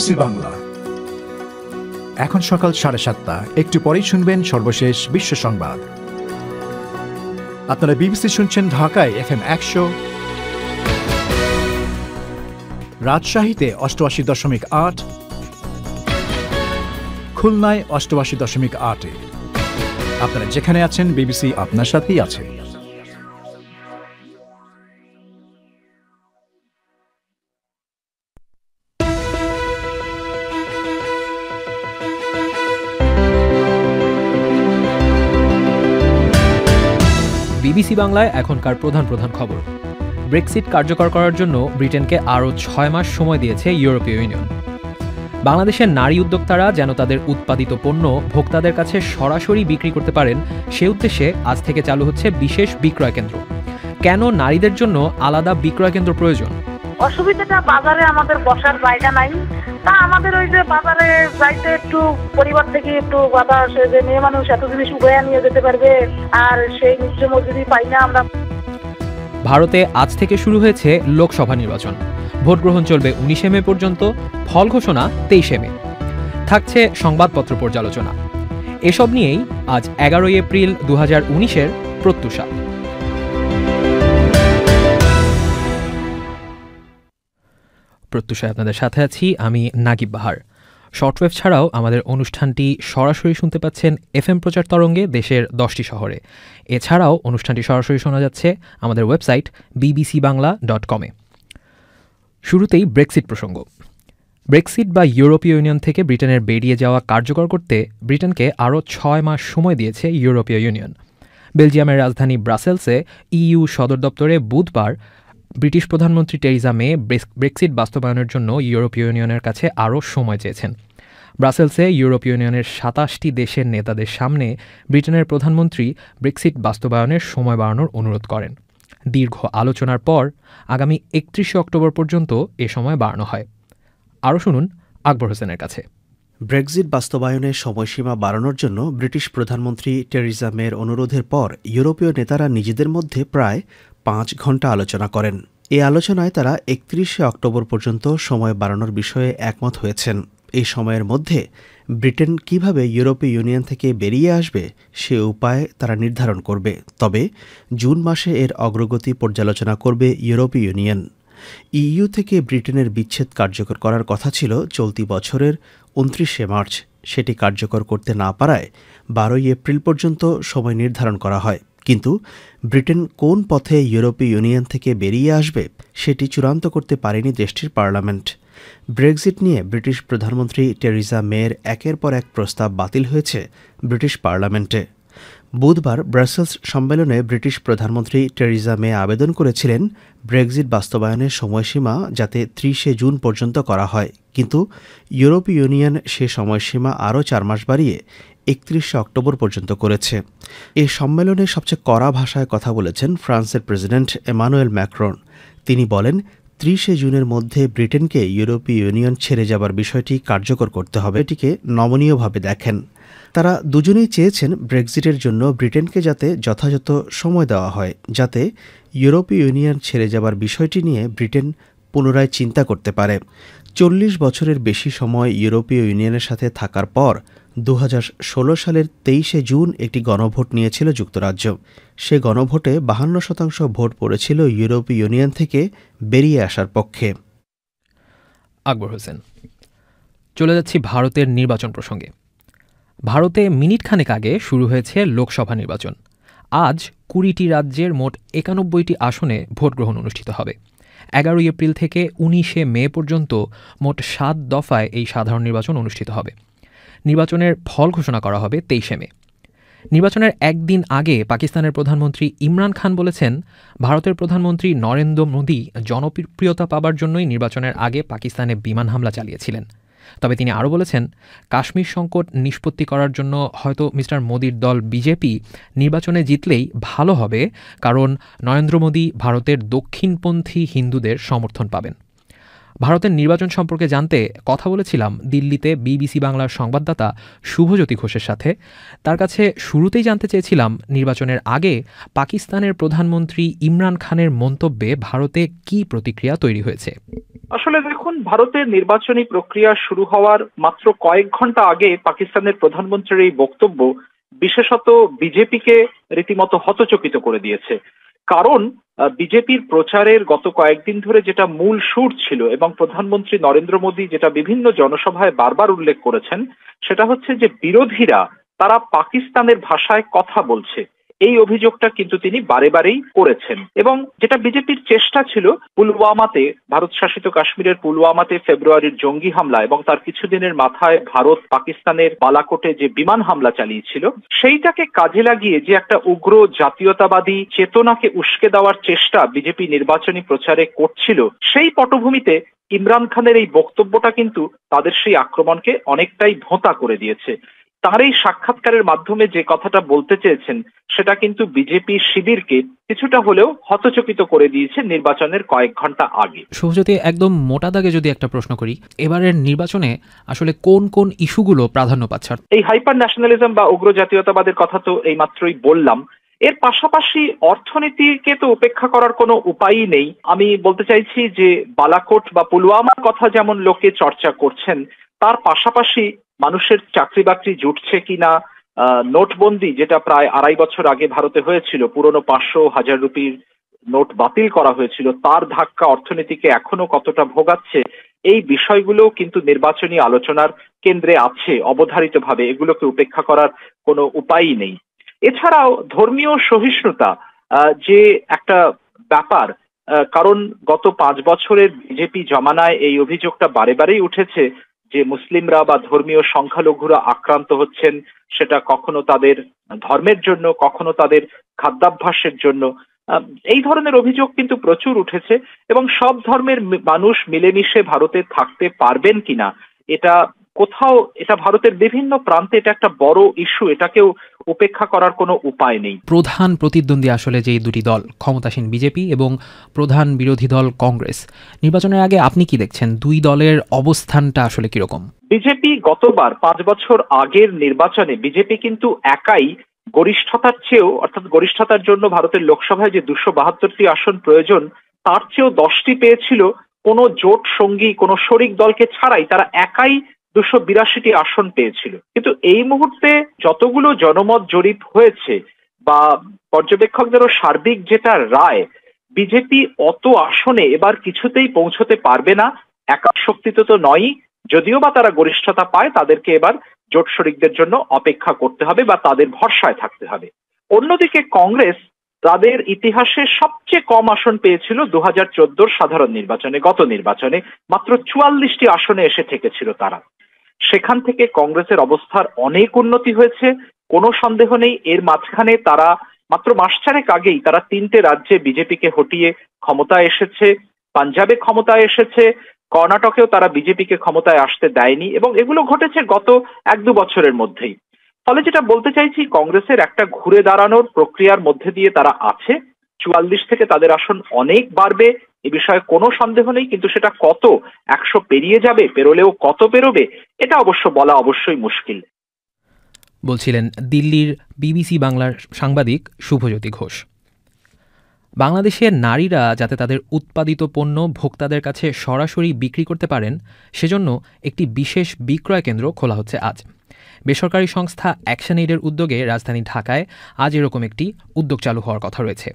BBC Bangla. এখন সকাল 7:30। একটু পরেই শুনবেন সর্বশেষ বিশ্ব সংবাদ। আপনারা বিবিসি শুনছেন ঢাকায় FM 100, রাজশাহীতে 88.8, খুলনায় 88.8। আপনারা যেখানে আছেন বিবিসি আপনার সাথেই আছে। বিবিসি বাংলায় এখনকার প্রধান খবর। ব্রেক্সিট কার্যকর করার জন্য ব্রিটেনকে আরও 6 মাস সময় দিয়েছে ইউরোপীয় ইউনিয়ন। বাংলাদেশের নারী উদ্যোক্তারা যেন তাদের উৎপাদিত পণ্য ভোক্তাদের কাছে সরাসরি বিক্রি করতে পারেন, সে উদ্দেশ্যে আজ থেকে চালু হচ্ছে বিশেষ বিক্রয় কেন্দ্র। কেন নারীদের জন্য আলাদা বিক্রয় কেন্দ্র প্রয়োজন? অসুবিধাটা বাজারে আমাদের বসার জায়গা নাই, তা আমাদের ওই যে বাজারে যাইতে একটু পরিবার থেকে একটু বাধা আসে যে মেয়ে মানুষ এত জিনিস উভয়া নিয়ে যেতে পারবে, আর সেই নিশ্চয় মজুরি পাই না আমরা। ভারতে আজ থেকে শুরু হয়েছে লোকসভা নির্বাচন। ভোট গ্রহণ চলবে 19 মে পর্যন্ত, ফল ঘোষণা 23 মে। থাকছে সংবাদপত্র পর্যালোচনা। এসব নিয়েই আজ 11 এপ্রিল 2019-এর প্রত্যুষা। প্রত্যুষায় আপনাদের সাথে আছি আমি নাগিব বাহার। শর্টওয়েভ ছাড়াও আমাদের অনুষ্ঠানটি সরাসরি শুনতে পাচ্ছেন FM প্রচার তরঙ্গে দেশের 10টি শহরে। এছাড়াও অনুষ্ঠানটি সরাসরি শোনা যাচ্ছে আমাদের ওয়েবসাইট bbcbangla.com-এ। শুরুতেই ব্রেক্সিট প্রসঙ্গ। ব্রেক্সিট বা ইউরোপীয় ইউনিয়ন থেকে ব্রিটেনের বেরিয়ে যাওয়া কার্যকর করতে ব্রিটেনকে আরও 6 মাস সময় দিয়েছে ইউরোপীয় ইউনিয়ন। বেলজিয়ামের রাজধানী ব্রাসেলসে EU সদর দপ্তরে বুধবার ব্রিটিশ প্রধানমন্ত্রী টেরিজা মে ব্রেক্সিট বাস্তবায়নের জন্য ইউরোপীয় ইউনিয়নের কাছে আরও সময় চেয়েছেন। ব্রাসেলসে ইউরোপীয় ইউনিয়নের 27টি দেশের নেতাদের সামনে ব্রিটেনের প্রধানমন্ত্রী ব্রেক্সিট বাস্তবায়নের সময় বাড়ানোর অনুরোধ করেন। দীর্ঘ আলোচনার পর আগামী 31 অক্টোবর পর্যন্ত এ সময় বাড়ানো হয়। আরও শুনুন আকবর হোসেনের কাছে। ব্রেক্সিট বাস্তবায়নের সময়সীমা বাড়ানোর জন্য ব্রিটিশ প্রধানমন্ত্রী টেরিজা মের অনুরোধের পর ইউরোপীয় নেতারা নিজেদের মধ্যে প্রায় 5 ঘণ্টা আলোচনা করেন। এই আলোচনায় তারা 31 অক্টোবর পর্যন্ত সময় বাড়ানোর বিষয়ে একমত হয়েছেন। এই সময়ের মধ্যে ব্রিটেন কিভাবে ইউরোপীয় ইউনিয়ন থেকে বেরিয়ে আসবে সে উপায় তারা নির্ধারণ করবে। তবে জুন মাসে এর অগ্রগতি পর্যালোচনা করবে ইউরোপীয় ইউনিয়ন। EU থেকে ব্রিটেনের বিচ্ছেদ কার্যকর করার কথা ছিল চলতি বছরের 29 মার্চ। সেটি কার্যকর করতে না পারায় 12 এপ্রিল পর্যন্ত সময় নির্ধারণ করা হয়। কিন্তু ব্রিটেন কোন পথে ইউরোপীয় ইউনিয়ন থেকে বেরিয়ে আসবে সেটি চূড়ান্ত করতে পারেনি দেশটির পার্লামেন্ট। ব্রেক্সিট নিয়ে ব্রিটিশ প্রধানমন্ত্রী টেরিজা মের একের পর এক প্রস্তাব বাতিল হয়েছে ব্রিটিশ পার্লামেন্টে। বুধবার ব্রাসেলস সম্মেলনে ব্রিটিশ প্রধানমন্ত্রী টেরিজা মে আবেদন করেছিলেন ব্রেক্সিট বাস্তবায়নের সময়সীমা যাতে 30 জুন পর্যন্ত করা হয়, কিন্তু ইউরোপীয় ইউনিয়ন সে সময়সীমা আরও 4 মাস বাড়িয়ে 31 অক্টোবর পর্যন্ত করেছে। এই সম্মেলনে সবচেয়ে কড়া ভাষায় কথা বলেছেন ফ্রান্সের প্রেসিডেন্ট এমানুয়েল ম্যাক্রন। তিনি বলেন 30 জুনের মধ্যে ব্রিটেনকে ইউরোপীয় ইউনিয়ন ছেড়ে যাবার বিষয়টি কার্যকর করতে হবে। এটিকে নমনীয়ভাবে দেখেন। তারা দুজনেই চেয়েছেন ব্রেক্সিটের জন্য ব্রিটেনকে যাতে যথাযথ সময় দেওয়া হয়, যাতে ইউরোপীয় ইউনিয়ন ছেড়ে যাবার বিষয়টি নিয়ে ব্রিটেন পুনরায় চিন্তা করতে পারে। 40 বছরের বেশি সময় ইউরোপীয় ইউনিয়নের সাথে থাকার পর 2016 সালের 23 জুন একটি গণভোট নিয়েছিল যুক্তরাজ্য। সে গণভোটে 52% ভোট পড়েছিল ইউরোপীয় ইউনিয়ন থেকে বেরিয়ে আসার পক্ষে। আকবর হোসেন। চলে যাচ্ছি ভারতের নির্বাচন প্রসঙ্গে। ভারতে মিনিট খানেক আগে শুরু হয়েছে লোকসভা নির্বাচন। আজ 20টি রাজ্যের মোট 91টি আসনে ভোট গ্রহণ অনুষ্ঠিত হবে। 11 এপ্রিল থেকে 19 মে পর্যন্ত মোট 7 দফায় এই সাধারণ নির্বাচন অনুষ্ঠিত হবে। নির্বাচনের ফল ঘোষণা করা হবে 23 মে। নির্বাচনের একদিন আগে পাকিস্তানের প্রধানমন্ত্রী ইমরান খান বলেছেন, ভারতের প্রধানমন্ত্রী নরেন্দ্র মোদি জনপ্রিয়তা পাবার জন্যই নির্বাচনের আগে পাকিস্তানে বিমান হামলা চালিয়েছিলেন। তবে তিনি আরও বলেছেন, কাশ্মীর সংকট নিষ্পত্তি করার জন্য হয়তো মিস্টার মোদির দল বিজেপি নির্বাচনে জিতলেই ভালো হবে, কারণ নরেন্দ্র মোদি ভারতের দক্ষিণপন্থী হিন্দুদের সমর্থন পাবেন। ভারতের নির্বাচন সম্পর্কে জানতে কথা বলেছিলাম দিল্লিতে বিবিসি বাংলার সংবাদদাতা শুভজ্যোতি ঘোষের সাথে। তার কাছে শুরুতেই জানতে চেয়েছিলাম নির্বাচনের আগে পাকিস্তানের প্রধানমন্ত্রী ইমরান খানের মন্তব্যে ভারতে কী প্রতিক্রিয়া তৈরি হয়েছে। আসলে দেখুন, ভারতের নির্বাচনী প্রক্রিয়া শুরু হওয়ার মাত্র কয়েক ঘন্টা আগে পাকিস্তানের প্রধানমন্ত্রীর এই বক্তব্য বিশেষত বিজেপিকে রীতিমতো হতচকিত করে দিয়েছে। কারণ বিজেপির প্রচারের গত কয়েকদিন ধরে যেটা মূল সুর ছিল এবং প্রধানমন্ত্রী নরেন্দ্র মোদী যেটা বিভিন্ন জনসভায় বারবার উল্লেখ করেছেন, সেটা হচ্ছে যে বিরোধীরা তারা পাকিস্তানের ভাষায় কথা বলছে। এই অভিযোগটা কিন্তু তিনি বারে বারেই করেছেন এবং যেটা বিজেপির চেষ্টা ছিল পুলওয়ামাতে, ভারত শাসিত কাশ্মীরের পুলওয়ামাতে ফেব্রুয়ারির জঙ্গি হামলা এবং তার কিছুদিনের মাথায় ভারত পাকিস্তানের বালাকোটে যে বিমান হামলা চালিয়েছিল, সেইটাকে কাজে লাগিয়ে যে একটা উগ্র জাতীয়তাবাদী চেতনাকে উস্কে দেওয়ার চেষ্টা বিজেপি নির্বাচনী প্রচারে করছিল, সেই পটভূমিতে ইমরান খানের এই বক্তব্যটা কিন্তু তাদের সেই আক্রমণকে অনেকটাই ভোঁতা করে দিয়েছে। তার এই সাক্ষাৎকারের মাধ্যমে যে কথাটা বলতে চেয়েছেন সেটা কিন্তু বিজেপি শিবিরকে কিছুটা হলেও হতচকিত করে দিয়েছে নির্বাচনের কয়েক ঘন্টা আগে। শুভজ্যোতি, একদম মোটা দাগে যদি একটা প্রশ্ন করি, এবারের নির্বাচনে আসলে কোন কোন ইস্যুগুলো প্রাধান্য পাচ্ছে? এই হাইপার ন্যাশনালিজম বা উগ্র জাতীয়তাবাদের কথা তো এই মাত্রই বললাম। এর পাশাপাশি অর্থনীতিকে তো উপেক্ষা করার কোনো উপায়ই নেই। আমি বলতে চাইছি যে বালাকোট বা পুলওয়ামার কথা যেমন লোকে চর্চা করছেন, তার পাশাপাশি মানুষের চাকরি বাকরি জুটছে কিনা, নোটবন্দি যেটা প্রায় 2.5 বছর আগে ভারতে হয়েছিল, পুরনো 500-1000 রুপির নোট বাতিল করা হয়েছিল, তার ধাক্কা অর্থনীতিকে এখনো কতটা ভোগাচ্ছে, এই বিষয়গুলো কিন্তু নির্বাচনী আলোচনার কেন্দ্রে আছে অবধারিতভাবে। এগুলোকে উপেক্ষা করার কোনো উপায়ই নেই। এছাড়াও ধর্মীয় সহিষ্ণুতা যে একটা ব্যাপার, কারণ গত 5 বছরের বিজেপি জমানায় এই অভিযোগটা বারে বারেই উঠেছে যে মুসলিমরা বা ধর্মীয় সংখ্যালঘুরা আক্রান্ত হচ্ছেন, সেটা কখনো তাদের ধর্মের জন্য, কখনো তাদের খাদ্যাভ্যাসের জন্য। এই ধরনের অভিযোগ কিন্তু প্রচুর উঠেছে এবং সব ধর্মের মানুষ মিলেমিশে ভারতে থাকতে পারবেন কিনা, এটা কোথাও, এটা ভারতের বিভিন্ন প্রান্তে এটা একটা বড় ইস্যু, এটাকেও উপেক্ষা করার কোনো উপায় নেই। প্রধান প্রতিদ্বন্দ্বী আসলে যে দুটি দল, ক্ষমতাসীন বিজেপি এবং প্রধান বিরোধী দল কংগ্রেস, নির্বাচনের আগে আপনি কি দেখছেন? দুই দলের অবস্থানটা আসলে কিরকম? বিজেপি গতবার 5 বছর আগের নির্বাচনে বিজেপি কিন্তু একাই গরিষ্ঠতার চেয়েও, অর্থাৎ গরিষ্ঠতার জন্য ভারতের লোকসভায় যে 272টি আসন প্রয়োজন, তার চেয়েও 10টি পেয়েছিল কোনো জোট সঙ্গী, কোনো শরিক দলকে ছাড়াই। তারা একাই 282টি আসন পেয়েছিল। কিন্তু এই মুহূর্তে যতগুলো জনমত জরিপ হয়েছে বা পর্যবেক্ষকদেরও সার্বিক যেটা রায়, বিজেপি অত আসনে এবার কিছুতেই পৌঁছতে পারবে না। একা শক্তিতে তো নয়ই, যদিও বা তারা গরিষ্ঠতা পায়, তাদেরকে এবার জোট শরিকদের জন্য অপেক্ষা করতে হবে বা তাদের ভরসায় থাকতে হবে। অন্যদিকে কংগ্রেস তাদের ইতিহাসে সবচেয়ে কম আসন পেয়েছিল 2014 সাধারণ নির্বাচনে, গত নির্বাচনে মাত্র 44টি আসনে এসে ঠেকেছিল তারা। সেখান থেকে কংগ্রেসের অবস্থার অনেক উন্নতি হয়েছে, কোনো সন্দেহ নেই। এর মাঝখানে তারা মাত্র মাস চারেক আগেই তারা 3টে রাজ্যে বিজেপিকে হটিয়ে ক্ষমতায় এসেছে, পাঞ্জাবে ক্ষমতায় এসেছে, কর্ণাটকেও তারা বিজেপিকে ক্ষমতায় আসতে দেয়নি এবং এগুলো ঘটেছে গত 1-2 বছরের মধ্যেই। ফলে যেটা বলতে চাইছি, কংগ্রেসের একটা ঘুরে দাঁড়ানোর প্রক্রিয়ার মধ্যে দিয়ে তারা আছে। 44 থেকে তাদের আসন অনেক বাড়বে, এ বিষয়ে কোনো সন্দেহ নেই। কিন্তু সেটা কত, 100 পেরিয়ে যাবে, পেরোলেও কত পেরোবে, এটা অবশ্য বলা অবশ্যই মুশকিল। বলছিলেন দিল্লির বিবিসি বাংলার সাংবাদিক শুভজ্যোতি ঘোষ। বাংলাদেশের নারীরা যাতে তাদের উৎপাদিত পণ্য ভোক্তাদের কাছে সরাসরি বিক্রি করতে পারেন, সেজন্য একটি বিশেষ বিক্রয় কেন্দ্র খোলা হচ্ছে আজ। বেসরকারি সংস্থা অ্যাকশন এইডের উদ্যোগে রাজধানী ঢাকায় আজ এরকম একটি উদ্যোগ চালু হওয়ার কথা রয়েছে।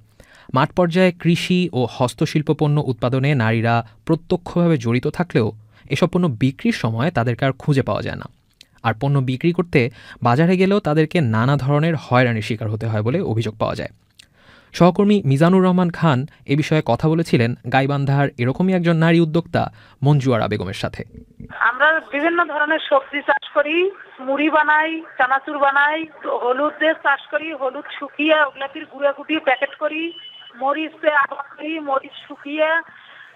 মাঠ পর্যায়ে কৃষি ও হস্তশিল্প পণ্য উৎপাদনে নারীরা প্রত্যক্ষভাবে জড়িত থাকলেও এসব পণ্য বিক্রির সময় তাদেরকে আর খুঁজে পাওয়া যায় না। আর পণ্য বিক্রি করতে বাজারে গেলেও তাদেরকে নানা ধরনের হয়রানির শিকার হতে হয় বলে অভিযোগ পাওয়া যায়। সহকর্মী মিজানুর রহমান খান এ বিষয়ে কথা বলেছিলেন গাইবান্ধার এরকমই একজন নারী উদ্যোক্তা মঞ্জু আরা বেগমের সাথে। আমরা বিভিন্ন ধরনের সবজি চাষ করি, মুড়ি বানাই, চানাচুর বানাই, হলুদের চাষ করি, হলুদ শুকিয়ে ওগুলাকে গুঁড়া কুটিয়ে প্যাকেট করি, মরিচ আবাদ করি, মরিচ শুকিয়ে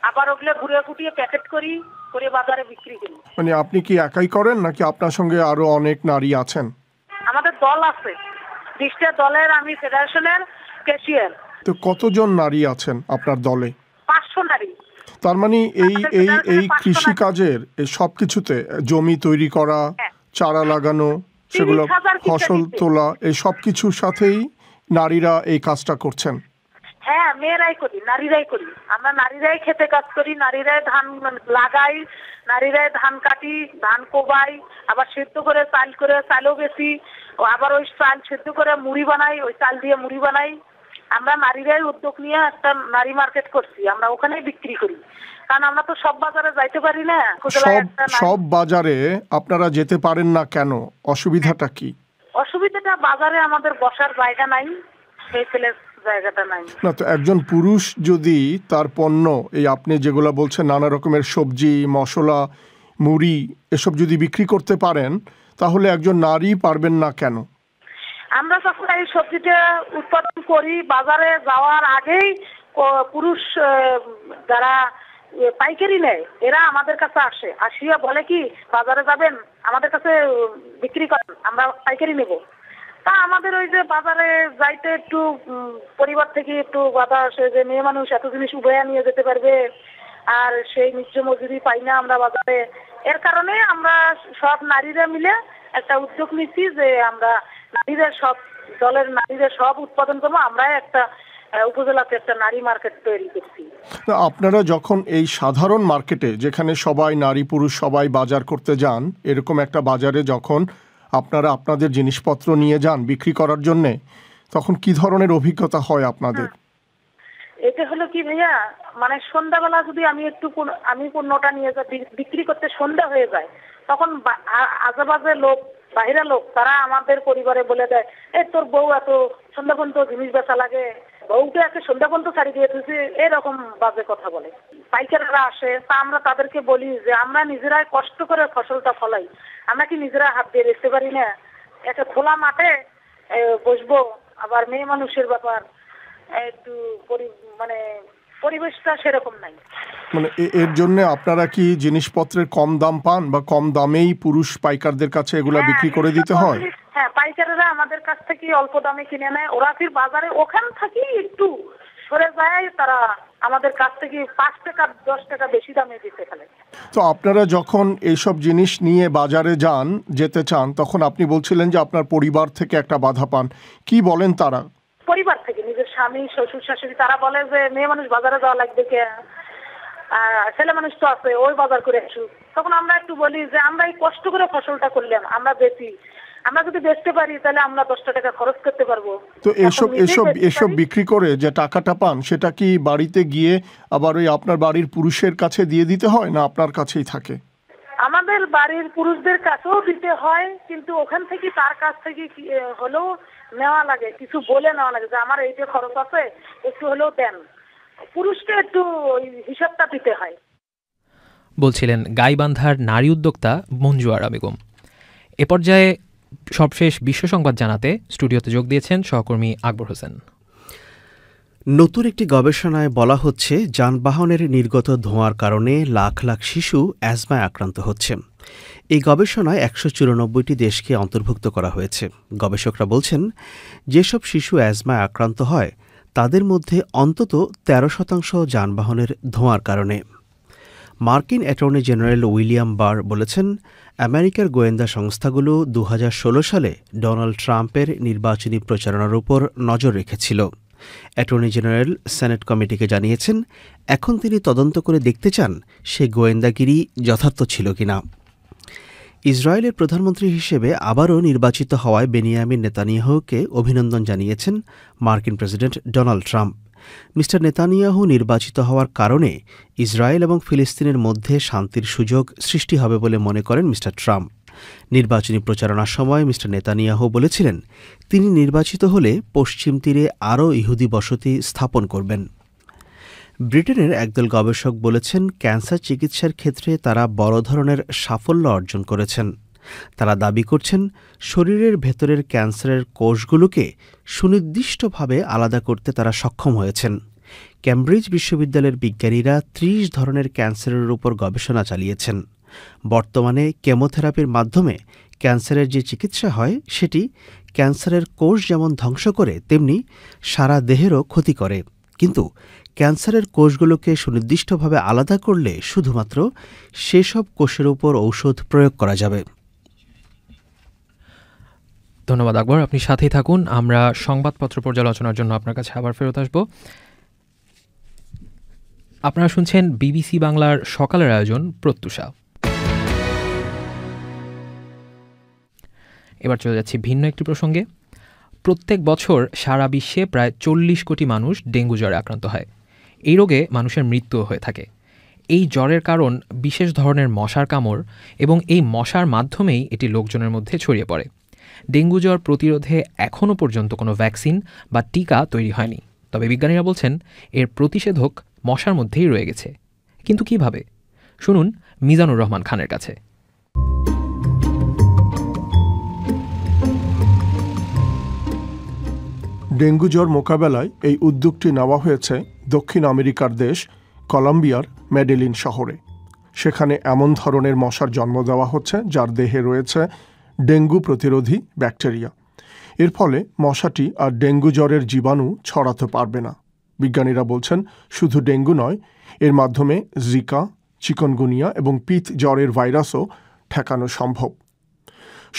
আবার ওগুলো গুঁড়া কুটিয়ে প্যাকেট করি, করে বাজারে বিক্রি করি। মানে আপনি কি একাই করেন নাকি আপনার সঙ্গে আরো অনেক নারী আছেন? আমাদের দল আছে, 20টা দলের আমি ফেডারেশনের ক্যাশিয়ার। তো কতজন নারী আছেন আপনার দলে? 500 নারী। তার মানে এই কৃষি কাজের সব কিছুতে, জমি তৈরি করা, চারা লাগানো, সেগুলো ফসল তোলা, এই সব কিছুর সাথেই নারীরা এই কাজটা করছেন? হ্যাঁ, মেয়েরাই করি, নারীরাই করি। আমরা নারীরাই খেতে কাজ করি, নারীরাই ধান লাগাই, নারীরাই ধান কাটি, ধান কোবাই, আবার সেদ্ধ করে চালও বেশি, আবার ওই চাল সেদ্ধ করে মুড়ি বানাই, ওই চাল দিয়ে মুড়ি বানাই। আমরা নারীরাই উদ্যোগ নিয়ে একটা নারী মার্কেট করছি, আমরা ওখানেই বিক্রি করি। কারণ আমরা তো সব বাজারে যাইতে পারি না। সব বাজারে আপনারা যেতে পারেন না কেন? অসুবিধাটা কি? অসুবিধাটা বাজারে আমাদের বসার জায়গা নাই, সেই ছেলের জায়গাটা নাই। না তো একজন পুরুষ যদি তার পণ্য, এই আপনি যেগুলো বলছেন নানা রকমের সবজি, মশলা, মুড়ি এসব যদি বিক্রি করতে পারেন, তাহলে একজন নারী পারবেন না কেন? আমরা যখন এই সবজিটা উৎপাদন করি, বাজারে যাওয়ার আগেই পুরুষ যারা পাইকারি নেয় এরা আমাদের কাছে আসিয়া বলে কি বাজারে যাবেন, আমাদের কাছে বিক্রি করেন, আমরা পাইকারি নেব। তা আমাদের ওই যে বাজারে যাইতে একটু পরিবার থেকে একটু বাধা আসে যে মেয়ে মানুষ এত জিনিস উভয়া নিয়ে যেতে পারবে, আর সেই নিত্য মজুরি পাই না আমরা বাজারে। এর কারণে আমরা সব নারীরা মিলে একটা উদ্যোগ নিচ্ছি যে আমরা নারীদের সব উৎপাদন করবো, আমরা একটা উপজেলাতে একটা নারী মার্কেট তৈরি করছি। আপনারা যখন এই সাধারণ মার্কেটে, যেখানে সবাই নারী পুরুষ সবাই বাজার করতে যান, এরকম একটা বাজারে যখন আপনারা আপনাদের জিনিসপত্র নিয়ে যান বিক্রি করার জন্য, তখন কি ধরনের অভিজ্ঞতা হয় আপনাদের? এটা হলো কি ভাইয়া, মানে সন্ধ্যাবেলা যদি আমি পণ্যটা নিয়ে যাই বিক্রি করতে, সন্ধ্যা হয়ে যায়, তখন আজেবাজে লোক, বাহিরা লোক, তারা আমাদের পরিবারে বলে দেয়, এই তোর বউ এত সন্ধ্যা পর্যন্ত জিনিস বেচা লাগে, বউকে একে সন্ধ্যা পর্যন্ত ছাড়ি দিয়ে দিয়েছে, এরকম বাজে কথা বলে। পাইকাররা আসে, তা আমরা তাদেরকে বলি যে আমরা নিজেরাই কষ্ট করে ফসলটা ফলাই, আমরা কি নিজেরা হাত দিয়ে দেখতে পারি না? একটা খোলা মাঠে বসবো, আবার মেয়ে মানুষের ব্যাপার, একটু পরিবেশটা সেরকম নাই। মানে এর জন্য আপনারা কি জিনিসপত্রের কম দাম পান, বা কম দামেই পুরুষ পাইকারদের কাছে এগুলা বিক্রি করে দিতে হয়? হ্যাঁ, পাইকাররা আমাদের কাছ থেকে অল্প দামে কিনে নেয়, ওরা ফির বাজারে ওখান থেকে একটু সরে যায়, তারা আমাদের কাছ থেকে 5 টাকা 10 টাকা বেশি দামে দিতে ফেলে। তো আপনারা যখন এইসব জিনিস নিয়ে বাজারে যেতে চান, তখন আপনি বলছিলেন যে আপনার পরিবার থেকে একটা বাধা পান, কি বলেন তারা? পরিবার থেকে নিজের স্বামী, শ্বশুর, শাশুড়ি, তারা বলে যে মেয়ে মানুষ বাজারে যাওয়া লাগবে কে, ছেলে মানুষ তো আছে, ওই বাজার করে আসুক। তখন আমরা একটু বলি যে আমরা এই কষ্ট করে ফসলটা করলাম, আমরা বেচি, আমরা যদি বেচতে পারি তাহলে আমরা 10 টাকা খরচ করতে পারবো। তো এসব বিক্রি করে যে টাকাটা পান, সেটা কি বাড়িতে গিয়ে আবার ওই আপনার বাড়ির পুরুষের কাছে দিয়ে দিতে হয়, না আপনার কাছেই থাকে? আমাদের বাড়ির পুরুষদের কাছেও দিতে হয়, কিন্তু ওখান থেকে তার কাছ থেকে হলেও নেওয়া লাগে, কিছু বলে নেওয়া লাগে যে আমার এই যে খরচ আছে একটু হলেও দেন, পুরুষকে একটু ওই হিসাবটা দিতে হয়। বলছিলেন গাইবান্ধার নারী উদ্যোক্তা মঞ্জু আরা বেগম। এ পর্যায়ে সবশেষ বিশ্ব সংবাদ জানাতে স্টুডিওতে যোগ দিয়েছেন সহকর্মী আকবর হোসেন। নতুন একটি গবেষণায় বলা হচ্ছে যানবাহনের নির্গত ধোঁয়ার কারণে লাখ লাখ শিশু অ্যাজমায় আক্রান্ত হচ্ছে। এই গবেষণায় ১৯৪টি দেশকে অন্তর্ভুক্ত করা হয়েছে। গবেষকরা বলছেন, যেসব শিশু অ্যাজমায় আক্রান্ত হয় তাদের মধ্যে অন্তত ১৩% যানবাহনের ধোঁয়ার কারণে। মার্কিন অ্যাটর্নি জেনারেল উইলিয়াম বার বলেছেন, আমেরিকার গোয়েন্দা সংস্থাগুলো ২০১৬ সালে ডোনাল্ড ট্রাম্পের নির্বাচনী প্রচারণার উপর নজর রেখেছিল। অ্যাটর্নি জেনারেল সেনেট কমিটিকে জানিয়েছেন, এখন তিনি তদন্ত করে দেখতে চান সে গোয়েন্দাগিরি যথার্থ ছিল কিনা। ইসরায়েলের প্রধানমন্ত্রী হিসেবে আবারও নির্বাচিত হওয়ায় বেনিয়ামিন নেতানিয়াহুকে অভিনন্দন জানিয়েছেন মার্কিন president Donald Trump. Mister Netanyahu নির্বাচিত হওয়ার কারণে ইসরায়েল এবং ফিলিস্তিনের মধ্যে শান্তির সুযোগ সৃষ্টি হবে বলে মনে করেন মিস্টার ট্রাম্প। নির্বাচনী প্রচারণার সময় মিস্টার নেতানিয়াহু বলেছিলেন, তিনি নির্বাচিত হলে পশ্চিম তীরে আরও ইহুদি বসতি স্থাপন করবেন। ব্রিটেনের একদল গবেষক বলেছেন, ক্যান্সার চিকিৎসার ক্ষেত্রে তারা বড় ধরনের সাফল্য অর্জন করেছেন। তারা দাবি করছেন, শরীরের ভেতরের ক্যান্সারের কোষগুলোকে সুনির্দিষ্টভাবে আলাদা করতে তারা সক্ষম হয়েছেন। ক্যামব্রিজ বিশ্ববিদ্যালয়ের বিজ্ঞানীরা ৩০ ধরনের ক্যান্সারের উপর গবেষণা চালিয়েছেন। বর্তমানে কেমোথেরাপির মাধ্যমে ক্যান্সারের যে চিকিৎসা হয় সেটি ক্যান্সারের কোষ যেমন ধ্বংস করে, তেমনি সারা দেহেরও ক্ষতি করে। কিন্তু ক্যান্সারের কোষগুলোকে সুনির্দিষ্টভাবে আলাদা করলে শুধুমাত্র সেসব কোষের উপর ঔষধ প্রয়োগ করা যাবে। ধন্যবাদ আকবর, আপনি সাথেই থাকুন। আমরা সংবাদপত্র পর্যালোচনার জন্য আপনার কাছে আবার ফেরত আসব। আপনারা শুনছেন বিবিসি বাংলার সকালের আয়োজন প্রত্যুষা। এবার চলে যাচ্ছি ভিন্ন একটি প্রসঙ্গে। প্রত্যেক বছর সারা বিশ্বে প্রায় 40 কোটি মানুষ ডেঙ্গু জ্বরে আক্রান্ত হয়। এই রোগে মানুষের মৃত্যুও হয়ে থাকে। এই জ্বরের কারণ বিশেষ ধরনের মশার কামড় এবং এই মশার মাধ্যমেই এটি লোকজনের মধ্যে ছড়িয়ে পড়ে। ডেঙ্গু জ্বর প্রতিরোধে এখনও পর্যন্ত কোনো ভ্যাকসিন বা টিকা তৈরি হয়নি, তবে বিজ্ঞানীরা বলছেন এর প্রতিষেধক মশার মধ্যেই রয়ে গেছে। কিন্তু কিভাবে? শুনুন মিজানুর রহমান খানের কাছে। ডেঙ্গু জ্বর মোকাবেলায় এই উদ্যোগটি নেওয়া হয়েছে দক্ষিণ আমেরিকার দেশ কলম্বিয়ার মেডেলিন শহরে। সেখানে এমন ধরনের মশার জন্ম দেওয়া হচ্ছে যার দেহে রয়েছে ডেঙ্গু প্রতিরোধী ব্যাকটেরিয়া। এর ফলে মশাটি আর ডেঙ্গু জ্বরের জীবাণু ছড়াতে পারবে না। বিজ্ঞানীরা বলছেন শুধু ডেঙ্গু নয়, এর মাধ্যমে জিকা, চিকনগুনিয়া এবং পিত জ্বরের ভাইরাসও ঠেকানো সম্ভব।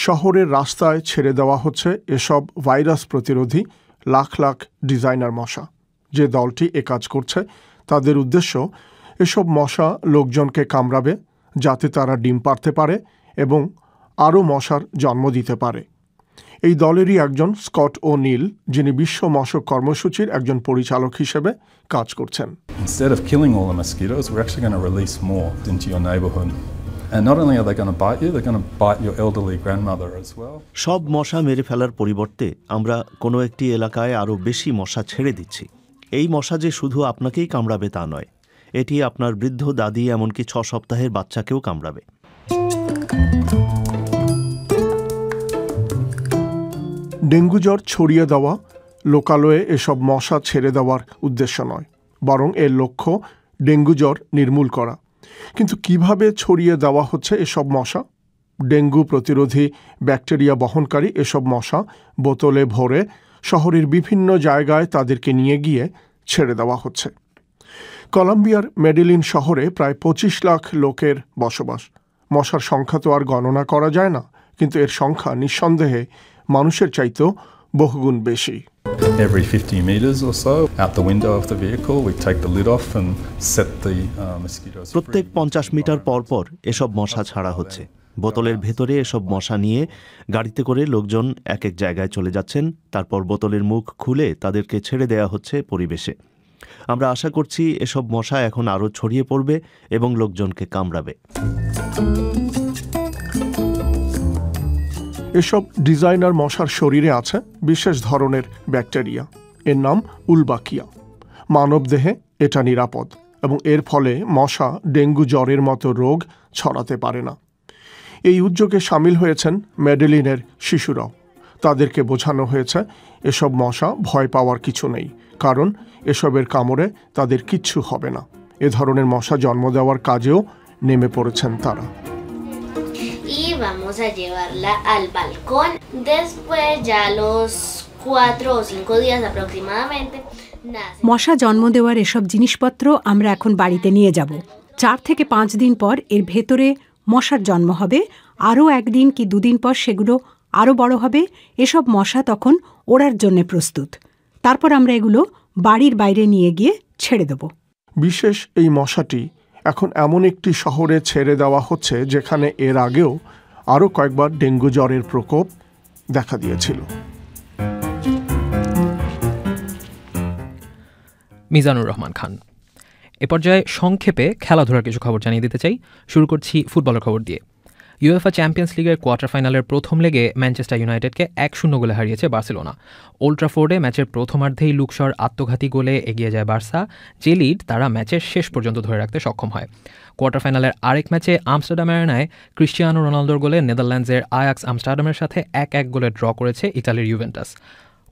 শহরের রাস্তায় ছেড়ে দেওয়া হচ্ছে এসব ভাইরাস প্রতিরোধী লাখ লাখ ডিজাইনার মশা। যে দলটি এ কাজ করছে তাদের উদ্দেশ্য এসব মশা লোকজনকে কামড়াবে যাতে তারা ডিম পাড়তে পারে এবং আরও মশার জন্ম দিতে পারে। এই দলেরই একজন স্কট ও'নিল, যিনি বিশ্ব মশক কর্মসূচির একজন পরিচালক হিসেবে কাজ করছেন। Instead of killing all the mosquitoes, we're actually going to release more into your neighborhood. And not only are they going to bite you, they're going to bite your elderly grandmother as well. সব মশা মেরে ফেলার পরিবর্তে আমরা কোনো একটি এলাকায় আরও বেশি মশা ছেড়ে দিচ্ছি। এই মশা যে শুধু আপনাকেই কামড়াবে তা নয়, এটি আপনার বৃদ্ধ দাদি এমনকি 6 সপ্তাহের বাচ্চাকেও কামড়াবে। ডেঙ্গু জ্বর ছড়িয়ে দেওয়া লোকালয়ে এসব মশা ছেড়ে দেওয়ার উদ্দেশ্য নয়, বরং এর লক্ষ্য ডেঙ্গু জ্বর নির্মূল করা। কিন্তু কিভাবে ছড়িয়ে দেওয়া হচ্ছে এসব মশা? ডেঙ্গু প্রতিরোধী ব্যাকটেরিয়া বহনকারী এসব মশা বোতলে ভরে শহরের বিভিন্ন জায়গায় তাদেরকে নিয়ে গিয়ে ছেড়ে দেওয়া হচ্ছে। কলম্বিয়ার মেডেলিন শহরে প্রায় 25 লাখ লোকের বসবাস। মশার সংখ্যা তো আর গণনা করা যায় না, কিন্তু এর সংখ্যা নিঃসন্দেহে মানুষের চাইতেও বহুগুণ বেশি। Every 50 metres or so, out the window of the vehicle, we take the lid off and set the mosquitoes free. প্রত্যেক 50 মিটার পর পর এসব মশা ছাড়া হচ্ছে। বোতলের ভেতরে এসব মশা নিয়ে গাড়িতে করে লোকজন এক এক জায়গায় চলে যাচ্ছেন, তারপর বোতলের মুখ খুলে তাদেরকে ছেড়ে দেওয়া হচ্ছে পরিবেশে। আমরা আশা করছি এসব মশা এখন আরও ছড়িয়ে পড়বে এবং লোকজনকে কামড়াবে। এসব ডিজাইনার মশার শরীরে আছে বিশেষ ধরনের ব্যাকটেরিয়া, এর নাম উলবাকিয়া। মানবদেহে এটা নিরাপদ এবং এর ফলে মশা ডেঙ্গু জ্বরের মতো রোগ ছড়াতে পারে না। এই উদ্যোগে সামিল হয়েছেন মেডেলিনের শিশুরাও। তাদেরকে বোঝানো হয়েছে এসব মশা ভয় পাওয়ার কিছু নেই, কারণ এসবের কামড়ে তাদের কিচ্ছু হবে না। এ ধরনের মশা জন্ম দেওয়ার কাজেও নেমে পড়েছেন তারা। Y vamos a llevarla al balcón. Después ya los 4 o 5 días aproximadamente nace. মশা জন্ম দেওয়ার এসব জিনিসপত্র আমরা এখন বাড়িতে নিয়ে যাব। 4 থেকে 5 দিন পর এর ভেতরে মশার জন্ম হবে। আরও 1 দিন কি 2 দিন পর সেগুলো আরও বড় হবে। এসব মশা তখন ওড়ার জন্য প্রস্তুত। তারপর আমরা এগুলো বাড়ির বাইরে নিয়ে গিয়ে ছেড়ে দেব। বিশেষ এই মশাটি এখন এমন একটি শহরে ছেড়ে দেওয়া হচ্ছে যেখানে এর আগেও আরও কয়েকবার ডেঙ্গু জ্বরের প্রকোপ দেখা দিয়েছিল। মিজানুর রহমান খান। এ পর্যায়ে সংক্ষেপে খেলাধুলার কিছু খবর জানিয়ে দিতে চাই। শুরু করছি ফুটবলের খবর দিয়ে। ইউএফা চ্যাম্পিয়ন্স লিগের কোয়ার্টার ফাইনালের প্রথম লেগে ম্যানচেস্টার ইউনাইটেডকে 1-0 গোলে হারিয়েছে বার্সেলোনা। ওল্ড ট্রাফোর্ডে ম্যাচের প্রথমার্ধেই লুকশর আত্মঘাতী গোলে এগিয়ে যায় বার্সা, যে লিড তারা ম্যাচের শেষ পর্যন্ত ধরে রাখতে সক্ষম হয়। কোয়ার্টার ফাইনালের আরেক ম্যাচে আমস্টারডাম অ্যারেনায় ক্রিস্টিয়ানো রোনালদোর গোলে নেদারল্যান্ডসের আয়াক্স আমস্টারডামের সাথে 1-1 গোলে ড্র করেছে ইতালির ইউভেন্টাস।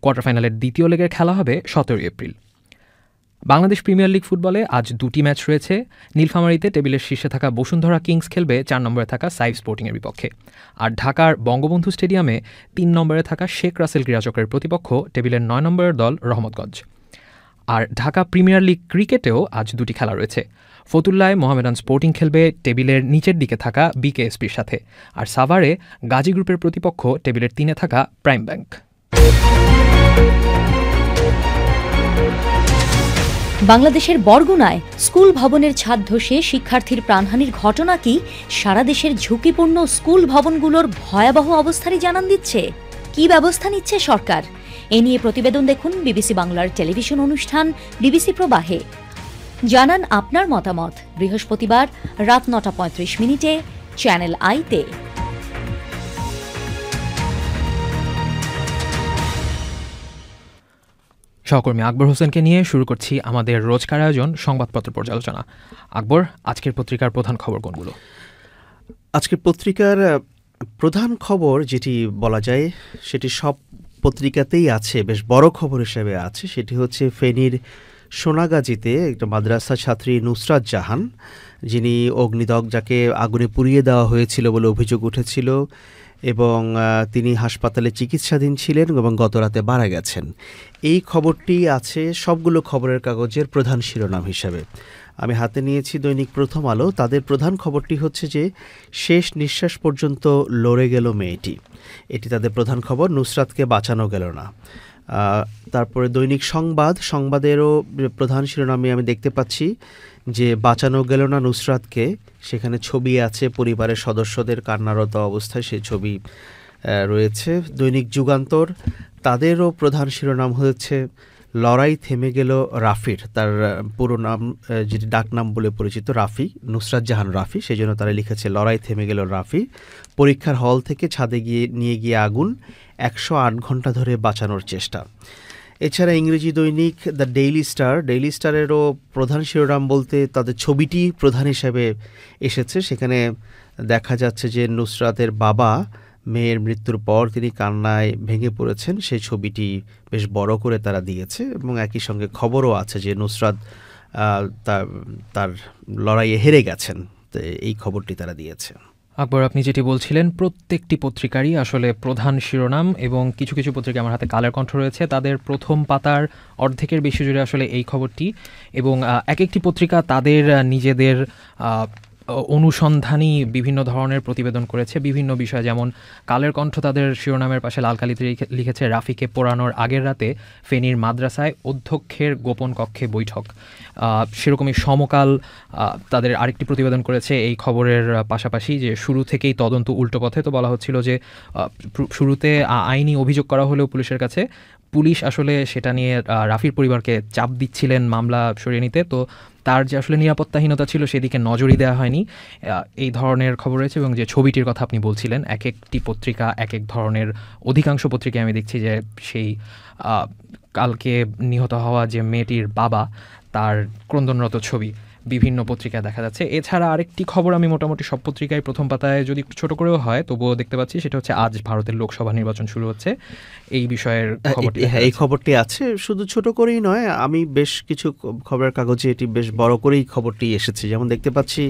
কোয়ার্টার ফাইনালের দ্বিতীয় লেগের খেলা হবে 17 এপ্রিল। বাংলাদেশ প্রিমিয়ার লিগ ফুটবলে আজ 2টি ম্যাচ রয়েছে। নীলফামারীতে টেবিলের শীর্ষে থাকা বসুন্ধরা কিংস খেলবে 4 নম্বরে থাকা সাইফ স্পোর্টিংয়ের বিপক্ষে, আর ঢাকার বঙ্গবন্ধু স্টেডিয়ামে 3 নম্বরে থাকা শেখ রাসেল ক্রীড়াচক্রের প্রতিপক্ষ টেবিলের 9 নম্বরের দল রহমতগঞ্জ। আর ঢাকা প্রিমিয়ার লিগ ক্রিকেটেও আজ 2টি খেলা রয়েছে। ফতুল্লায় মোহামেডান স্পোর্টিং খেলবে টেবিলের নিচের দিকে থাকা বিকেএসপির সাথে, আর সাভারে গাজী গ্রুপের প্রতিপক্ষ টেবিলের 3-এ থাকা প্রাইম ব্যাংক। বাংলাদেশের বরগুনায় স্কুল ভবনের ছাদ ধসে শিক্ষার্থীর প্রাণহানির ঘটনা কি সারা দেশের ঝুঁকিপূর্ণ স্কুল ভবনগুলোর ভয়াবহ অবস্থারই জানান দিচ্ছে? কি ব্যবস্থা নিচ্ছে সরকার? এ নিয়ে প্রতিবেদন দেখুন বিবিসি বাংলার টেলিভিশন অনুষ্ঠান বিবিসি প্রবাহে। জানান আপনার মতামত বৃহস্পতিবার রাত ৯:৩৫ চ্যানেল আইতে। সহকর্মী আকবর হোসেনকে নিয়ে শুরু করছি আমাদের রোজকার আয়োজন সংবাদপত্র পর্যালোচনা। আকবর, আজকের পত্রিকার প্রধান খবর কোনগুলো? আজকের পত্রিকার প্রধান খবর যেটি বলা যায় সেটি সব পত্রিকাতেই আছে, বেশ বড় খবর হিসেবে আছে, সেটি হচ্ছে ফেনীর সোনাগাজীতে একটা মাদ্রাসা ছাত্রী নুসরাত জাহান, যিনি অগ্নিদগ্ধ, যাকে আগুনে পুড়িয়ে দেওয়া হয়েছিল বলে অভিযোগ উঠেছিল এবং তিনি হাসপাতালে চিকিৎসাধীন ছিলেন এবং গতরাতে মারা গেছেন। এই খবরটি আছে সবগুলো খবরের কাগজের প্রধান শিরোনাম হিসাবে। আমি হাতে নিয়েছি দৈনিক প্রথম আলো। তাদের প্রধান খবরটি হচ্ছে যে শেষ নিঃশ্বাস পর্যন্ত লড়ে গেল মেয়েটি, এটি তাদের প্রধান খবর। নুসরাতকে বাঁচানো গেল না। তারপরে দৈনিক সংবাদেরও প্রধান শিরোনামে আমি দেখতে পাচ্ছি যে বাঁচানো গেল না নুসরাতকে, সেখানে ছবি আছে পরিবারের সদস্যদের কান্নারত অবস্থায়, সেই ছবি রয়েছে। দৈনিক যুগান্তর, তাদেরও প্রধান শিরোনাম হচ্ছে লড়াই থেমে গেল রাফির। তার পুরো নাম, যেটি ডাকনাম বলে পরিচিত, রাফি, নুসরাত জাহান রাফি, সেই জন্য তারা লিখেছে লড়াই থেমে গেল রাফি। পরীক্ষার হল থেকে ছাদে নিয়ে গিয়ে আগুন, 108 ঘন্টা ধরে বাঁচানোর চেষ্টা। এছাড়া ইংরেজি দৈনিক দ্য ডেইলি স্টারেরও প্রধান শিরোনাম বলতে তাদের ছবিটি প্রধান হিসেবে এসেছে। সেখানে দেখা যাচ্ছে যে নুসরাতের বাবা মেয়ের মৃত্যুর পর তিনি কান্নায় ভেঙে পড়েছেন, সেই ছবিটি বেশ বড় করে তারা দিয়েছে এবং একই সঙ্গে খবরও আছে যে নুসরাত তার লড়াইয়ে হেরে গেছেন, তো এই খবরটি তারা দিয়েছে। আকবর, আপনি যেটি বলছিলেন প্রত্যেকটি পত্রিকারই আসলে প্রধান শিরোনাম, এবং কিছু কিছু পত্রিকা, আমার হাতে কালের কণ্ঠ রয়েছে, তাদের প্রথম পাতার অর্ধেকের বেশি জুড়ে আসলে এই খবরটি। এবং এক একটি পত্রিকা তাদের নিজেদের অনুসন্ধানী বিভিন্ন ধরনের প্রতিবেদন করেছে বিভিন্ন বিষয়। যেমন কালের কণ্ঠ তাদের শিরোনামের পাশে লাল কালিতে লিখেছে রাফিকে পোড়ানোর আগের রাতে ফেনীর মাদ্রাসায় অধ্যক্ষের গোপন কক্ষে বৈঠক। সেরকমই সমকাল তাদের আরেকটি প্রতিবেদন করেছে এই খবরের পাশাপাশি, যে শুরু থেকেই তদন্ত উল্টো পথে। তো বলা হচ্ছিল যে শুরুতে আইনি অভিযোগ করা হলেও পুলিশের কাছে, পুলিশ আসলে সেটা নিয়ে রাফির পরিবারকে চাপ দিচ্ছিলেন মামলা সরিয়ে নিতে, তো তার যে আসলে নিরাপত্তাহীনতা ছিল সেদিকে নজরই দেওয়া হয়নি। এই ধরনের খবর রয়েছে। এবং যে ছবিটির কথা আপনি বলছিলেন, এক একটি পত্রিকা এক এক ধরনের, অধিকাংশ পত্রিকায় আমি দেখছি যে সেই কালকে নিহত হওয়া যে মেয়েটির বাবা, তার ক্রন্দনরত ছবি বিভিন্ন পত্রিকায় দেখা যাচ্ছে। এছাড়া আরেকটি খবর আমি মোটামুটি সব পত্রিকায় প্রথম পাতায়, যদি ছোট করেও হয় তবুও দেখতে পাচ্ছি, সেটা হচ্ছে আজ ভারতের লোকসভা নির্বাচন শুরু হচ্ছে, এই বিষয়ের খবরটি। এই খবরটি আছে, শুধু ছোট করেই নয়, আমি বেশ কিছু খবরের কাগজে এটি বেশ বড় করেই খবরটি এসেছে। যেমন দেখতে পাচ্ছি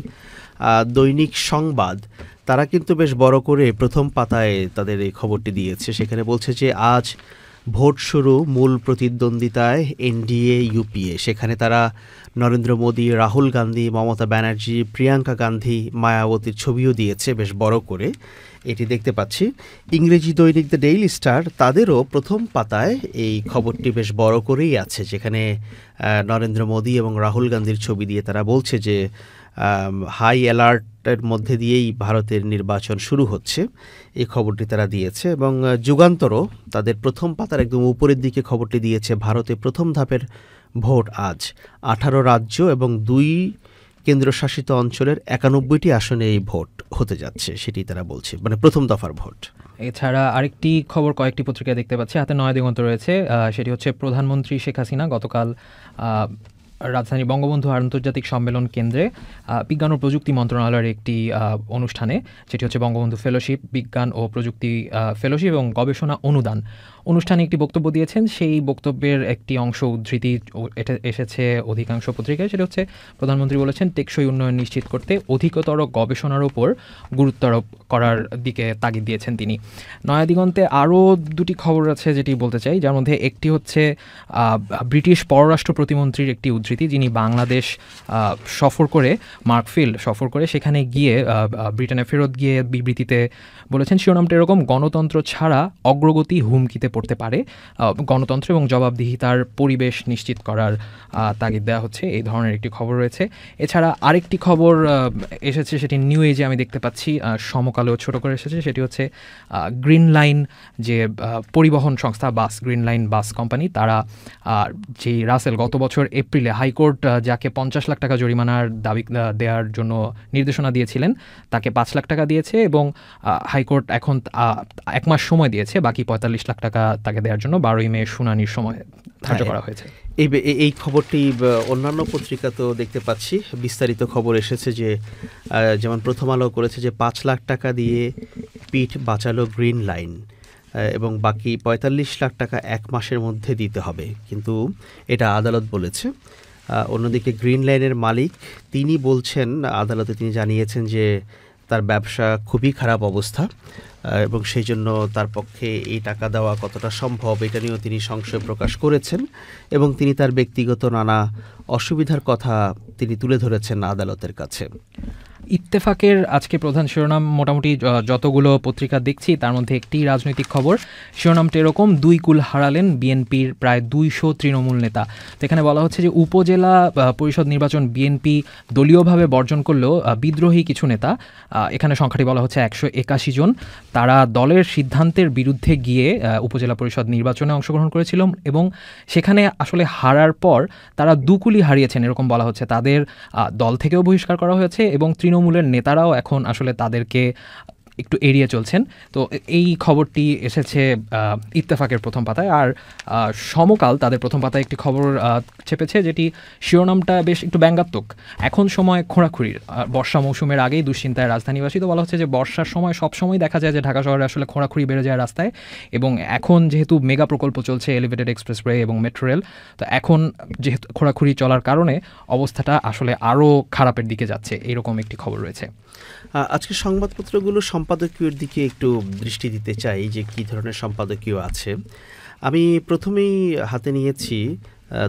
দৈনিক সংবাদ, তারা কিন্তু বেশ বড় করে প্রথম পাতায় তাদের এই খবরটি দিয়েছে। সেখানে বলছে যে আজ ভোট শুরু, মূল প্রতিদ্বন্দ্বিতায় এনডিএ ইউপিএ। সেখানে তারা নরেন্দ্র মোদী, রাহুল গান্ধী, মমতা ব্যানার্জি, প্রিয়াঙ্কা গান্ধী, মায়াবতীর ছবিও দিয়েছে বেশ বড় করে, এটি দেখতে পাচ্ছি। ইংরেজি দৈনিক দ্য ডেইলি স্টার, তাদেরও প্রথম পাতায় এই খবরটি বেশ বড় করেই আছে, যেখানে নরেন্দ্র মোদী এবং রাহুল গান্ধীর ছবি দিয়ে তারা বলছে যে হাই অ্যালার্টের মধ্যে দিয়েই ভারতের নির্বাচন শুরু হচ্ছে, এই খবরটি তারা দিয়েছে। এবং যুগান্তরও তাদের প্রথম পাতার একদম উপরের দিকে খবরটি দিয়েছে, ভারতে প্রথম ধাপের ভোট আজ, 18 রাজ্য এবং 2 কেন্দ্রশাসিত অঞ্চলের 91টি আসনে এই ভোট হতে যাচ্ছে, সেটি তারা বলছে, মানে প্রথম দফার ভোট। এছাড়া আরেকটি খবর কয়েকটি পত্রিকায় দেখতে পাচ্ছি, হাতে নয়াদিগন্ত রয়েছে, সেটি হচ্ছে প্রধানমন্ত্রী শেখ হাসিনা গতকাল রাজধানী বঙ্গবন্ধু আন্তর্জাতিক সম্মেলন কেন্দ্রে বিজ্ঞান ও প্রযুক্তি মন্ত্রণালয়ের একটি অনুষ্ঠানে, যেটি হচ্ছে বঙ্গবন্ধু ফেলোশিপ, বিজ্ঞান ও প্রযুক্তি ফেলোশিপ এবং গবেষণা অনুদান অনুষ্ঠানে একটি বক্তব্য দিয়েছেন। সেই বক্তব্যের একটি অংশ উদ্ধৃতি এটা এসেছে অধিকাংশ পত্রিকায়। সেটা হচ্ছে প্রধানমন্ত্রী বলেছেন টেকসই উন্নয়ন নিশ্চিত করতে অধিকতর গবেষণার ওপর গুরুত্ব আরোপ করার দিকে তাগিদ দিয়েছেন তিনি। নয়াদিগন্তে আরও দুটি খবর আছে যেটি বলতে চাই, যার মধ্যে একটি হচ্ছে ব্রিটিশ পররাষ্ট্র প্রতিমন্ত্রীর একটি উদ্ধৃতি উদ্ধৃতি, যিনি বাংলাদেশ সফর করে মার্কফিল্ড সফর করে সেখানে গিয়ে ব্রিটেনে ফেরত গিয়ে বিবৃতিতে বলেছেন শিরোনামটা এরকম: গণতন্ত্র ছাড়া অগ্রগতি হুমকিতে পড়তে পারে, গণতন্ত্র এবং জবাবদিহিতার পরিবেশ নিশ্চিত করার তাগিদ দেওয়া হচ্ছে। এই ধরনের একটি খবর রয়েছে। এছাড়া আরেকটি খবর এসেছে, সেটি নিউ এজে আমি দেখতে পাচ্ছি, সমকালেও ছোট করে এসেছে। সেটি হচ্ছে গ্রিন লাইন যে পরিবহন সংস্থা, বাস গ্রিন লাইন বাস কোম্পানি, তারা যে রাসেল গত বছর এপ্রিলে হাইকোর্ট যাকে 50 লাখ টাকা জরিমানার দাবি দেওয়ার জন্য নির্দেশনা দিয়েছিলেন তাকে 5 লাখ টাকা দিয়েছে এবং হাইকোর্ট এখন 1 মাস সময় দিয়েছে বাকি 45 লাখ টাকা তাকে দেওয়ার জন্য। 12ই মে শুনানির সময় ধার্য করা হয়েছে। এই খবরটি অন্যান্য পত্রিকাতেও দেখতে পাচ্ছি, বিস্তারিত খবর এসেছে যে যেমন প্রথম আলো করেছে যে 5 লাখ টাকা দিয়ে পিঠ বাঁচালো গ্রিন লাইন এবং বাকি 45 লাখ টাকা 1 মাসের মধ্যে দিতে হবে, কিন্তু এটা আদালত বলেছে। অন্যদিকে গ্রিন লাইনের মালিক তিনি বলছেন, আদালতে তিনি জানিয়েছেন যে তার ব্যবসা খুবই খারাপ অবস্থা এবং সেই জন্য তার পক্ষে এই টাকা দেওয়া কতটা সম্ভব এটা নিয়েও তিনি সংশয় প্রকাশ করেছেন এবং তিনি তার ব্যক্তিগত নানা অসুবিধার কথা তিনি তুলে ধরেছেন আদালতের কাছে। ইত্তেফাকের আজকে প্রধান শিরোনাম মোটামুটি যতগুলো পত্রিকা দেখছি তার মধ্যে একটি রাজনৈতিক খবর। শিরোনামটা এরকম: 2 কুল হারালেন বিএনপির প্রায় 200 তৃণমূল নেতা। তো এখানে বলা হচ্ছে যে উপজেলা পরিষদ নির্বাচন বিএনপি দলীয়ভাবে বর্জন করলেও বিদ্রোহী কিছু নেতা, এখানে সংখ্যাটি বলা হচ্ছে 181 জন, তারা দলের সিদ্ধান্তের বিরুদ্ধে গিয়ে উপজেলা পরিষদ নির্বাচনে অংশগ্রহণ করেছিল এবং সেখানে আসলে হারার পর তারা 2 কুলই হারিয়েছেন এরকম বলা হচ্ছে। তাদের দল থেকেও বহিষ্কার করা হয়েছে এবং তৃণমূলের নেতারাও এখন আসলে তাদেরকে একটু এড়িয়ে চলছেন। তো এই খবরটি এসেছে ইত্তেফাকের প্রথম পাতায়। আর সমকাল তাদের প্রথম পাতায় একটি খবর চেপেছে যেটি শিরোনামটা বেশ একটু ব্যঙ্গাত্মক: এখন সময় খোঁড়াখুড়ির। বর্ষা মৌসুমের আগেই দুশ্চিন্তায় রাজধানীবাসী। তো বলা হচ্ছে যে বর্ষার সময় সবসময় দেখা যায় যে ঢাকা শহরে আসলে খোঁড়াখুড়ি বেড়ে যায় রাস্তায়, এবং এখন যেহেতু মেগা প্রকল্প চলছে, এলিভেটেড এক্সপ্রেসওয়ে এবং মেট্রো রেল, তো এখন যেহেতু খোঁড়াখুড়ি চলার কারণে অবস্থাটা আসলে আরও খারাপের দিকে যাচ্ছে, এরকম একটি খবর রয়েছে। আজকে সংবাদপত্রগুলো সম্পাদকীয়র দিকে একটু দৃষ্টি দিতে চাই যে কী ধরনের সম্পাদকীয় আছে। আমি প্রথমেই হাতে নিয়েছি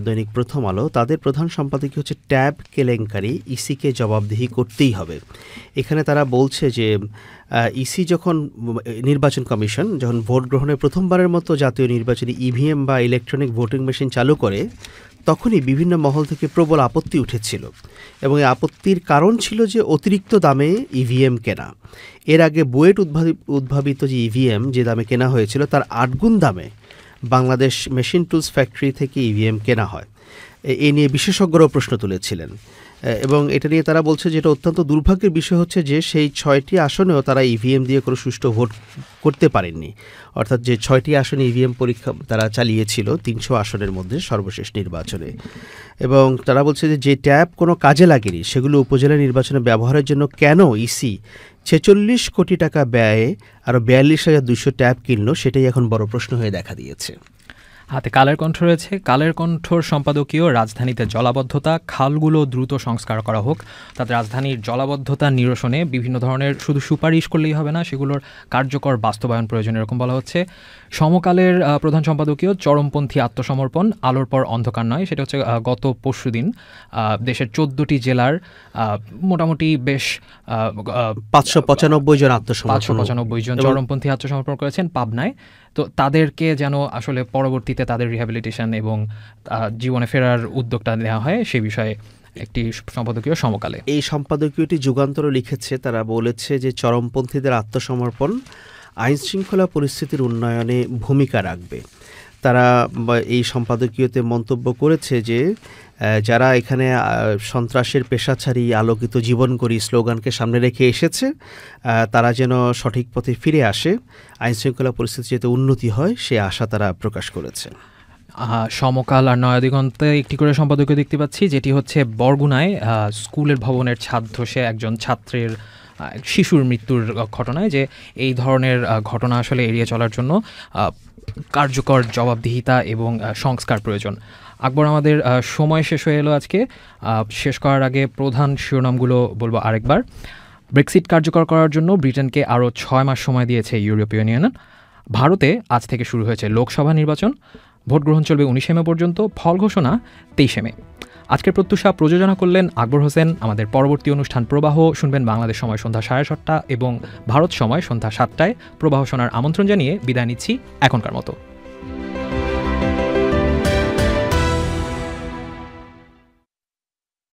দৈনিক প্রথম আলো। তাদের প্রধান সম্পাদকীয় হচ্ছে ট্যাব কেলেঙ্কারি, ইসিকে জবাবদিহি করতেই হবে। এখানে তারা বলছে যে ইসি যখন নির্বাচন কমিশন যখন ভোট গ্রহণের প্রথমবারের মতো জাতীয় নির্বাচনী ইভিএম বা ইলেকট্রনিক ভোটিং মেশিন চালু করে তখনই বিভিন্ন মহল থেকে প্রবল আপত্তি উঠেছিল এবং এই আপত্তির কারণ ছিল যে অতিরিক্ত দামে ইভিএম কেনা। এর আগে বুয়েট উদ্ভাবিত যে ইভিএম যে দামে কেনা হয়েছিল তার 8 গুণ দামে বাংলাদেশ মেশিন টুলস ফ্যাক্টরি থেকে ইভিএম কেনা হয়। এ নিয়ে বিশেষজ্ঞরাও প্রশ্ন তুলেছিলেন এবং এটা নিয়ে তারা বলছে যে এটা অত্যন্ত দুর্ভাগ্যের বিষয় হচ্ছে যে সেই 6টি আসনেও তারা ইভিএম দিয়ে কোনো সুষ্ঠু ভোট করতে পারেননি। অর্থাৎ যে 6টি আসনে ইভিএম পরীক্ষা তারা চালিয়েছিল 300 আসনের মধ্যে সর্বশেষ নির্বাচনে, এবং তারা বলছে যে ট্যাব কোনো কাজে লাগেনি সেগুলো উপজেলা নির্বাচনে ব্যবহারের জন্য কেন ইসি 46 কোটি টাকা ব্যয়ে আরও 42,200 ট্যাব কিনলো, সেটাই এখন বড় প্রশ্ন হয়ে দেখা দিয়েছে। হাতে কালের কণ্ঠ রয়েছে। কালের কণ্ঠর সম্পাদকীয়: রাজধানীতে জলাবদ্ধতা, খালগুলো দ্রুত সংস্কার করা হোক। তাদের রাজধানীর জলাবদ্ধতা নিরসনে বিভিন্ন ধরনের শুধু সুপারিশ করলেই হবে না, সেগুলোর কার্যকর বাস্তবায়ন প্রয়োজন, এরকম বলা হচ্ছে। সমকালের প্রধান সম্পাদকীয়: চরমপন্থী আত্মসমর্পণ, আলোর পর অন্ধকার নয়। সেটা হচ্ছে গত পরশুদিন দেশের 14টি জেলার মোটামুটি বেশ 595 জন 595 জন চরমপন্থী আত্মসমর্পণ করেছেন পাবনায়। তো তাদেরকে যেন আসলে পরবর্তীতে তাদের রিহ্যাবিলিটেশন এবং জীবনে ফেরার উদ্যোগটা নেওয়া হয় সে বিষয়ে একটি সম্পাদকীয় সমকালে। এই সম্পাদকীয়টি যুগান্তর লিখেছে। তারা বলেছে যে চরমপন্থীদের আত্মসমর্পণ আইনশৃঙ্খলা পরিস্থিতির উন্নয়নে ভূমিকা রাখবে। তারা এই সম্পাদকীয়তে মন্তব্য করেছে যে যারা এখানে সন্ত্রাসের পেশাচারী আলোকিত জীবন করি স্লোগানকে সামনে রেখে এসেছে তারা যেন সঠিক পথে ফিরে আসে, আইনশৃঙ্খলা পরিস্থিতি যাতে উন্নতি হয় সে আশা তারা প্রকাশ করেছে। সমকাল আর নয়াদিগন্তে একটি করে সম্পাদকীয় দেখতে পাচ্ছি, যেটি হচ্ছে বরগুনায় স্কুলের ভবনের ছাদ ধসে একজন ছাত্রের শিশুর মৃত্যুর ঘটনায় যে এই ধরনের ঘটনা আসলে এড়িয়ে চলার জন্য কার্যকর জবাবদিহিতা এবং সংস্কার প্রয়োজন। আকবর, আমাদের সময় শেষ হয়ে এলো আজকে। শেষ করার আগে প্রধান শিরোনামগুলো বলবো আরেকবার। ব্রেক্সিট কার্যকর করার জন্য ব্রিটেনকে আরও 6 মাস সময় দিয়েছে ইউরোপীয় ইউনিয়ন। ভারতে আজ থেকে শুরু হয়েছে লোকসভা নির্বাচন, ভোট গ্রহণ চলবে 19 মে পর্যন্ত, ফল ঘোষণা 23 মে। আজকের প্রত্যুষা প্রযোজনা করলেন আকবর হোসেন। আমাদের পরবর্তী অনুষ্ঠান প্রবাহ শুনবেন বাংলাদেশ সময় সন্ধ্যা 7:30 এবং ভারত সময় সন্ধ্যা 7টায়। প্রবাহ শোনার আমন্ত্রণ জানিয়ে বিদায় নিচ্ছি এখনকার মতো।